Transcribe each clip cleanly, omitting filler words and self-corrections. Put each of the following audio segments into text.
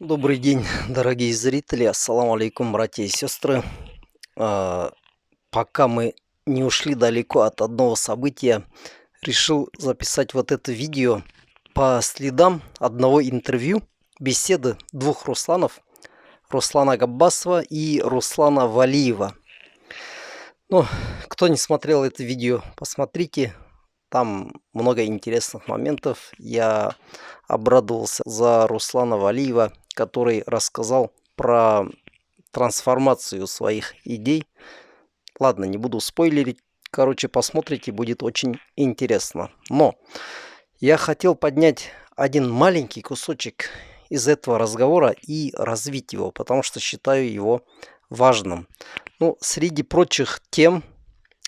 Добрый день, дорогие зрители. Ассаламу алейкум, братья и сестры. А, Пока мы не ушли далеко от одного события, решил записать вот это видео по следам одного интервью, беседы двух Русланов, Руслана Габбасова и Руслана Валиева. Ну, кто не смотрел это видео, посмотрите. Там много интересных моментов. Я обрадовался за Руслана Валиева, который рассказал про трансформацию своих идей. Ладно, не буду спойлерить. Короче, посмотрите, будет очень интересно. Но я хотел поднять один маленький кусочек из этого разговора и развить его, потому что считаю его важным. Ну, среди прочих тем,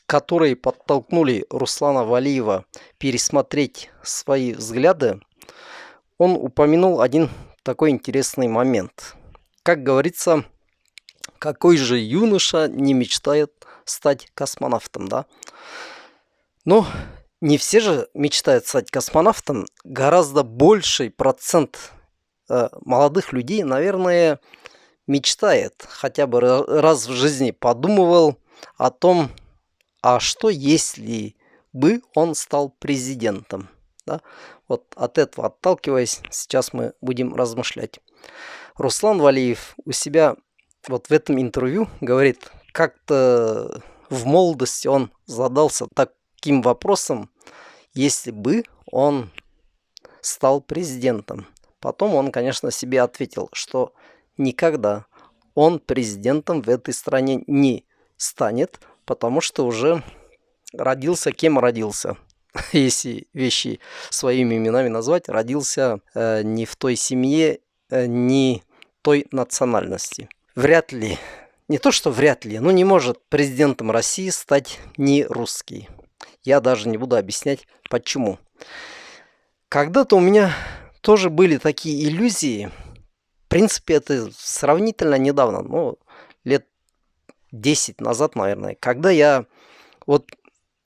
которые подтолкнули Руслана Валиева пересмотреть свои взгляды, он упомянул один такой интересный момент. Как говорится, какой же юноша не мечтает стать космонавтом, да? Но не все же мечтают стать космонавтом. Гораздо больший процент молодых людей, наверное, мечтает, хотя бы раз в жизни подумывал о том, а что если бы он стал президентом, да? Вот от этого отталкиваясь, сейчас мы будем размышлять. Руслан Валиев у себя вот в этом интервью говорит, как-то в молодости он задался таким вопросом, если бы он стал президентом. Потом он, конечно, себе ответил, что никогда он президентом в этой стране не станет, потому что уже родился кем родился. Если вещи своими именами назвать, родился не в той семье, не той национальности. Вряд ли, не то что вряд ли, но не может президентом России стать не русский. Я даже не буду объяснять, почему. Когда-то у меня тоже были такие иллюзии. В принципе, это сравнительно недавно, ну, лет 10 назад, наверное, когда я вот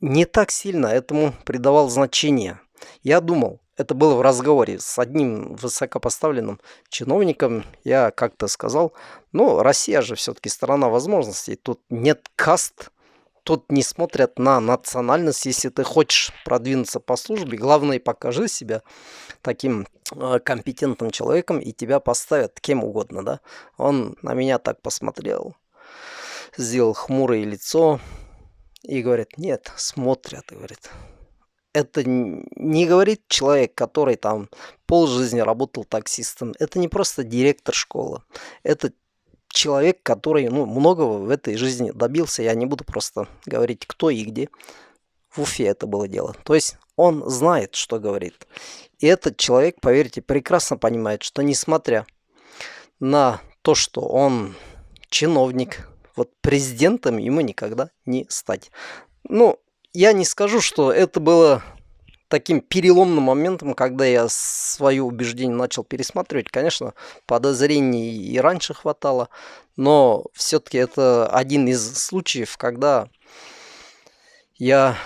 не так сильно этому придавал значение. Я думал, это было в разговоре с одним высокопоставленным чиновником. Я как-то сказал, ну, Россия же все-таки страна возможностей. Тут нет каст, тут не смотрят на национальность. Если ты хочешь продвинуться по службе, главное, покажи себя таким компетентным человеком, и тебя поставят кем угодно, да. Он на меня так посмотрел, сделал хмурое лицо и говорит, нет, смотрят, и говорит. Это не говорит человек, который там полжизни работал таксистом. Это не просто директор школы. Это человек, который многого в этой жизни добился. Я не буду просто говорить, кто и где. В Уфе это было дело. То есть он знает, что говорит. И этот человек, поверьте, прекрасно понимает, что несмотря на то, что он чиновник, вот президентом ему никогда не стать. Ну, я не скажу, что это было таким переломным моментом, когда я свое убеждение начал пересматривать. Конечно, подозрений и раньше хватало, но все-таки это один из случаев, когда я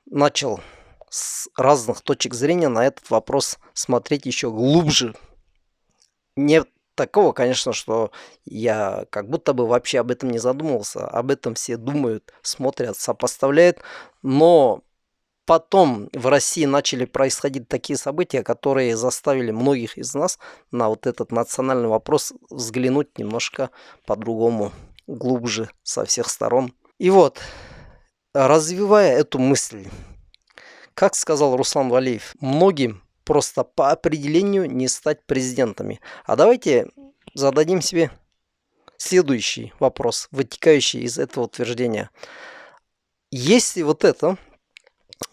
начал с разных точек зрения на этот вопрос смотреть еще глубже. Не такого, конечно, что я как будто бы вообще об этом не задумывался. Об этом все думают, смотрят, сопоставляют. Но потом в России начали происходить такие события, которые заставили многих из нас на вот этот национальный вопрос взглянуть немножко по-другому, глубже, со всех сторон. И вот, развивая эту мысль, как сказал Руслан Валиев, многим просто по определению не стать президентами. А давайте зададим себе следующий вопрос, вытекающий из этого утверждения. Если вот это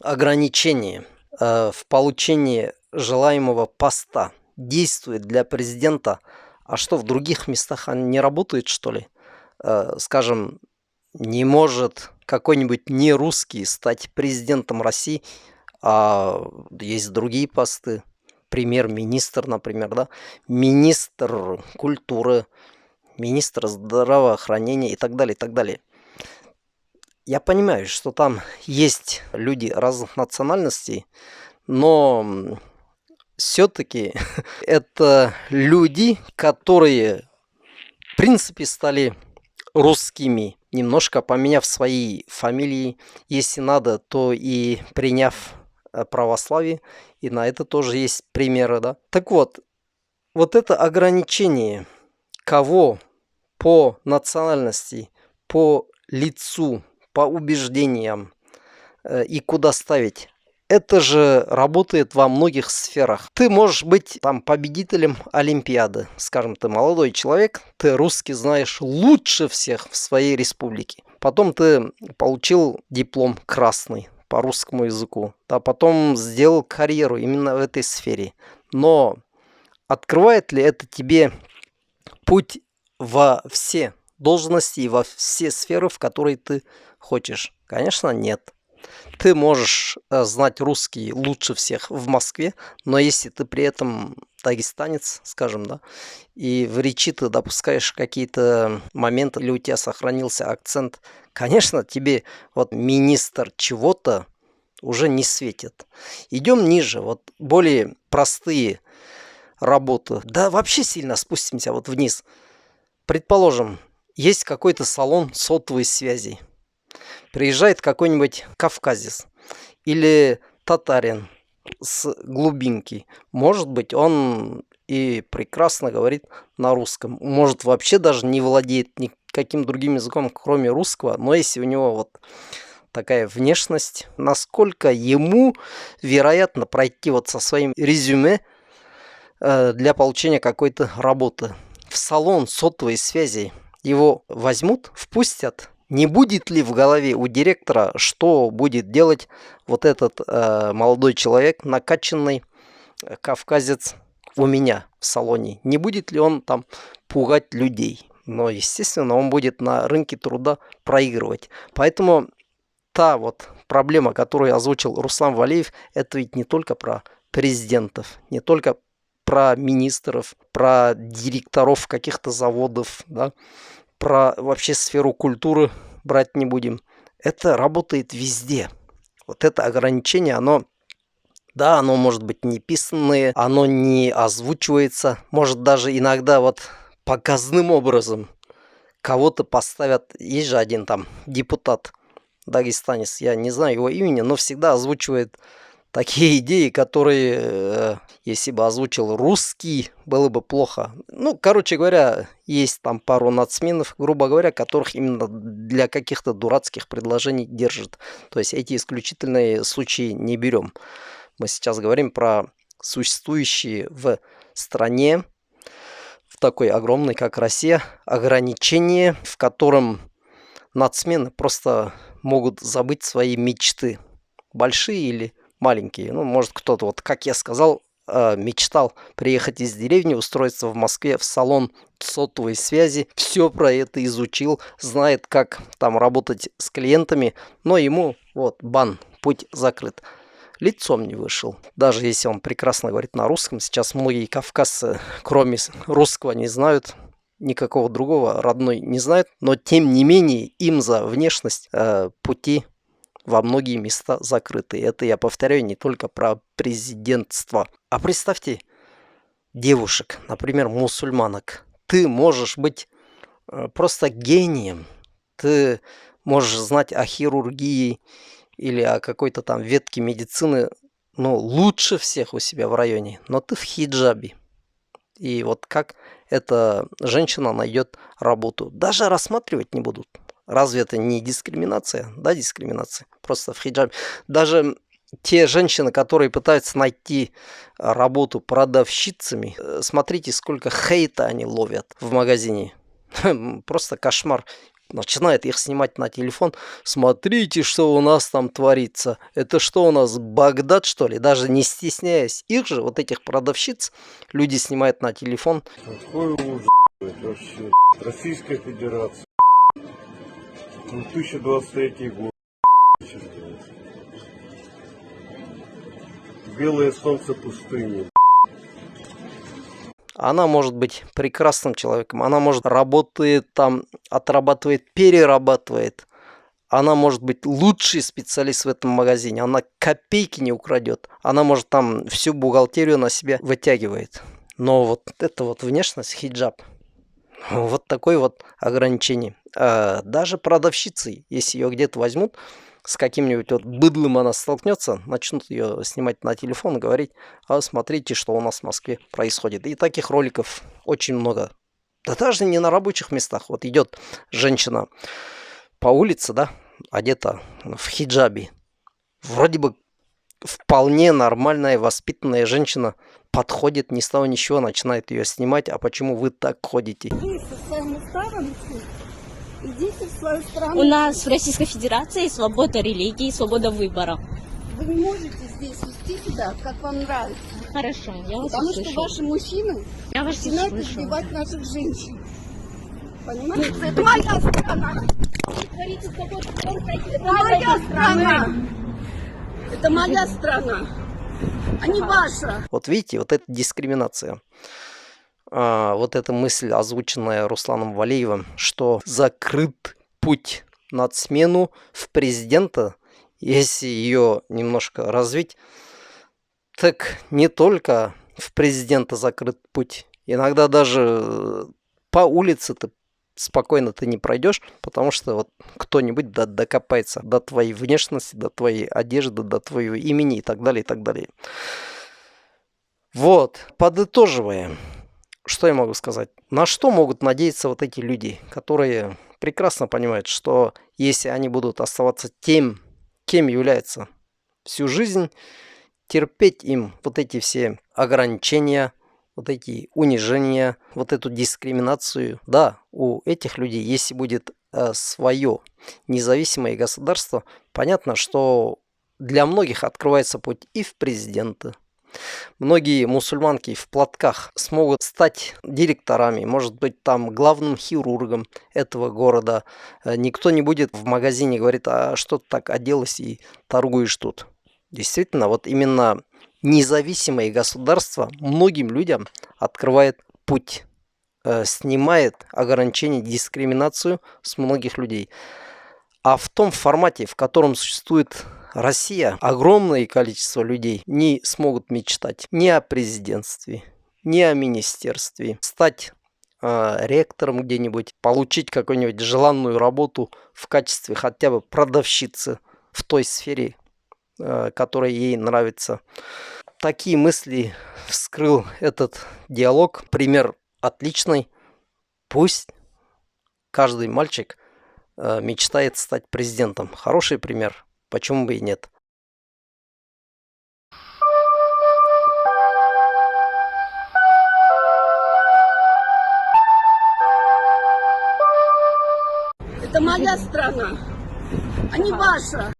ограничение в получении желаемого поста действует для президента, а что в других местах они не работают, что ли? Скажем, не может какой-нибудь нерусский стать президентом России, а есть другие посты. Премьер-министр, например, да? Министр культуры, министр здравоохранения и так далее, и так далее. Я понимаю, что там есть люди разных национальностей, но все-таки это люди, которые, в принципе, стали русскими, немножко поменяв свои фамилии, если надо, то и приняв православие, и на это тоже есть примеры, да. Так вот, вот это ограничение, кого по национальности, по лицу, по убеждениям и куда ставить, это же работает во многих сферах. Ты можешь быть там победителем Олимпиады. Скажем, ты молодой человек, ты русский знаешь лучше всех в своей республике. Потом ты получил диплом красный по русскому языку. Да, потом сделал карьеру именно в этой сфере. Но открывает ли это тебе путь во все должности и во все сферы, в которые ты хочешь? Конечно, нет. Ты можешь знать русский лучше всех в Москве, но если ты при этом дагестанец, скажем, да, и в речи ты допускаешь какие-то моменты, или у тебя сохранился акцент, конечно, тебе вот министр чего-то уже не светит. Идем ниже, вот более простые работы. Да вообще сильно спустимся вот вниз. Предположим, есть какой-то салон сотовой связи. Приезжает какой-нибудь кавказец или татарин с глубинки. Может быть, он и прекрасно говорит на русском. Может, вообще даже не владеет никаким другим языком, кроме русского. Но если у него вот такая внешность, насколько ему вероятно пройти вот со своим резюме для получения какой-то работы. В салон сотовой связи его возьмут, впустят. Не будет ли в голове у директора, что будет делать вот этот молодой человек, накачанный кавказец у меня в салоне? Не будет ли он там пугать людей? Но, естественно, он будет на рынке труда проигрывать. Поэтому та вот проблема, которую озвучил Руслан Валеев, это ведь не только про президентов, не только про министров, про директоров каких-то заводов, да, про вообще сферу культуры брать не будем. Это работает везде. Вот это ограничение, оно, да, оно может быть не писанное, оно не озвучивается, может даже иногда вот показным образом кого-то поставят. Есть же один там депутат дагестанец, я не знаю его имени, но всегда озвучивает такие идеи, которые, если бы озвучил русский, было бы плохо. Ну, короче говоря, есть там пару нацменов, грубо говоря, которых именно для каких-то дурацких предложений держат. То есть эти исключительные случаи не берем. Мы сейчас говорим про существующие в стране, в такой огромной, как Россия, ограничения, в котором нацмены просто могут забыть свои мечты. Большие или маленькие. Ну, может, кто-то, вот как я сказал, мечтал приехать из деревни, устроиться в Москве в салон сотовой связи, все про это изучил, знает, как там работать с клиентами, но ему вот бан, путь закрыт. Лицом не вышел. Даже если он прекрасно говорит на русском, сейчас многие кавказцы, кроме русского, не знают, никакого другого родной не знают, но тем не менее им за внешность пути во многие места закрыты. Это я повторяю не только про президентство. А представьте девушек, например, мусульманок. Ты можешь быть просто гением. Ты можешь знать о хирургии или о какой-то там ветке медицины, ну, лучше всех у себя в районе. Но ты в хиджабе. И вот как эта женщина найдет работу? Даже рассматривать не будут. Разве это не дискриминация? Да, дискриминация. Просто в хиджабе. Даже те женщины, которые пытаются найти работу продавщицами, смотрите, сколько хейта они ловят в магазине. Просто кошмар. Начинает их снимать на телефон. Смотрите, что у нас там творится. Это что у нас, Багдад, что ли? Даже не стесняясь. Их же, вот этих продавщиц, люди снимают на телефон. Какой ужас вообще. Российская Федерация. 2023 год. Белое солнце пустыни. Она может быть прекрасным человеком. Она может работает там, отрабатывает, перерабатывает. Она может быть лучший специалист в этом магазине. Она копейки не украдет. Она может там всю бухгалтерию на себя вытягивает. Но вот это вот внешность, хиджаб, вот такое вот ограничение. Даже продавщицы, если ее где-то возьмут, с каким-нибудь вот быдлым она столкнется, начнут ее снимать на телефон и говорить: а смотрите, что у нас в Москве происходит. И таких роликов очень много. Да даже не на рабочих местах. Вот идет женщина по улице, да, одета в хиджабе. Вроде бы вполне нормальная, воспитанная женщина подходит ни с того ни с сего, начинает ее снимать. А почему вы так ходите? Вы со своим уставом идите в свою страну. У нас в Российской Федерации свобода религии, свобода выбора. Вы не можете здесь вести себя, как вам нравится. Хорошо, я вас Потому что услышала. ваши мужчины Я вас начинают услышала. избивать наших женщин. Понимаете? Это моя страна. Это моя страна. Это моя страна, а не ваша. Вот видите, вот это дискриминация. Вот эта мысль, озвученная Русланом Валеевым, что закрыт путь на смену в президента, если ее немножко развить, так не только в президента закрыт путь. Иногда даже по улице ты спокойно ты не пройдешь, потому что вот кто-нибудь докопается до твоей внешности, до твоей одежды, до твоего имени и так далее, и так далее. Вот, подытоживая, что я могу сказать? На что могут надеяться вот эти люди, которые прекрасно понимают, что если они будут оставаться тем, кем являются всю жизнь, терпеть им вот эти все ограничения, вот эти унижения, вот эту дискриминацию. Да, у этих людей, если будет свое независимое государство, понятно, что для многих открывается путь и в президенты. Многие мусульманки в платках смогут стать директорами, может быть, там главным хирургом этого города. Никто не будет в магазине говорить: а что ты так оделась и торгуешь тут. Действительно, вот именно независимое государство многим людям открывает путь, снимает ограничения, дискриминацию с многих людей. А в том формате, в котором существует Россия, огромное количество людей не смогут мечтать ни о президентстве, ни о министерстве, стать ректором где-нибудь, получить какую-нибудь желанную работу в качестве хотя бы продавщицы в той сфере, которая ей нравится. Такие мысли вскрыл этот диалог. Пример отличный. Пусть каждый мальчик мечтает стать президентом. Хороший пример. Почему бы и нет? Это моя страна, а не ваша.